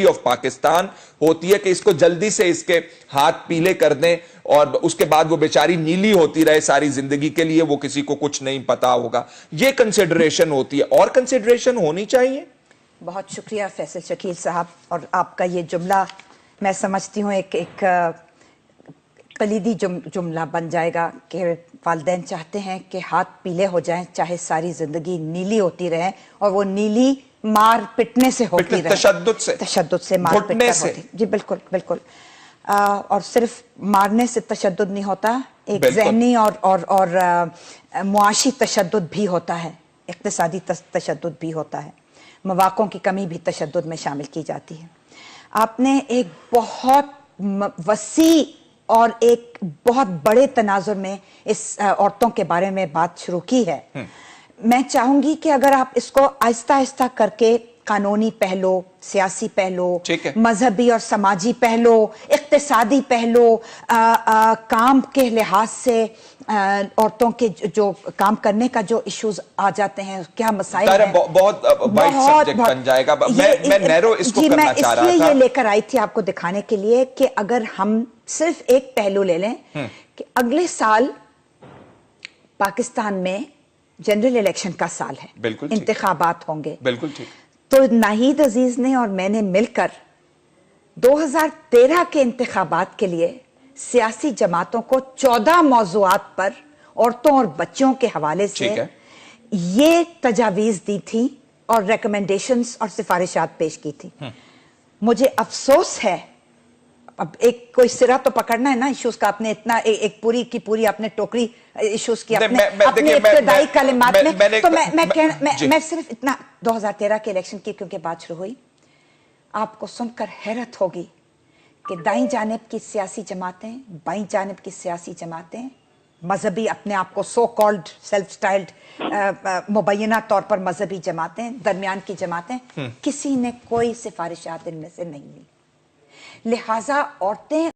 Of Pakistan होती है कि इसको जल्दी से इसके हाथ पीले कर दें और उसके बाद वो बेचारी नीली होती रहे सारी जिंदगी के लिए, वो किसी को कुछ नहीं पता होगा। ये कंसिडरेशन होती है और कंसिडरेशन होनी चाहिए। बहुत शुक्रिया फैसल शकील साहब। और आपका ये जुमला मैं समझती हूँ एक कलीदी जुमला बन जाएगा कि वालिदैन चाहते हैं कि हाथ पीले हो जाएं चाहे सारी जिंदगी नीली होती रहे, और वो नीली मार पिटने से होती रहे, तशद्दुद से मार पिटने से होती। जी बिल्कुल बिल्कुल। और सिर्फ मारने से तशद्दुद नहीं होता, एक ज़हनी और मुआशी तशद्दुद भी होता है, इक्तिसादी तशद्दुद भी होता है, मवाक़ों की कमी भी तशद्दुद में शामिल की जाती है। आपने एक बहुत वसी और एक बहुत बड़े तनाजुर में इस औरतों के बारे में बात शुरू की है। मैं चाहूंगी कि अगर आप इसको आहिस्ता आहिस्ता करके कानूनी पहलू, सियासी पहलू, मजहबी और समाजी पहलू, इक्तिसादी पहलू, काम के लिहाज से औरतों के जो काम करने का जो इश्यूज आ जाते हैं, क्या मसाइल हैं, बहुत सब्जेक्ट बन जाएगा। मैं नैरो इसको करना चाह रहा था। इसलिए ये लेकर आई थी आपको दिखाने के लिए कि अगर हम सिर्फ एक पहलू ले लें कि अगले साल पाकिस्तान में जनरल इलेक्शन का साल है, इंतखाबात होंगे। बिल्कुल ठीक। तो नाहीद अजीज ने और मैंने मिलकर 2013 के इंतखाबात के लिए सियासी जमातों को 14 मौज़ूआत पर औरतों और बच्चों के हवाले से ये तजावीज़ दी थी और रिकमेंडेशंस और सिफारिशात पेश की थी। मुझे अफसोस है, अब एक कोई सिरा तो पकड़ना है ना इश्यूज का। आपने इतना एक पूरी की पूरी आपने टोकरी इश्यूज की अपने इब्तिदाई कलिमात में। तो मैं सिर्फ इतना 2013 के इलेक्शन की क्योंकि बात शुरू हुई, आपको सुनकर हैरत होगी कि दाईं जानिब की सियासी जमातें, बाईं जानिब की सियासी जमातें, मजहबी अपने आप को सो कॉल्ड सेल्फ स्टाइल्ड मुबैना तौर पर मजहबी जमातें, दरमियान की जमातें, किसी ने कोई सिफारिशात इनमें से नहीं ली। लिहाजा औरतें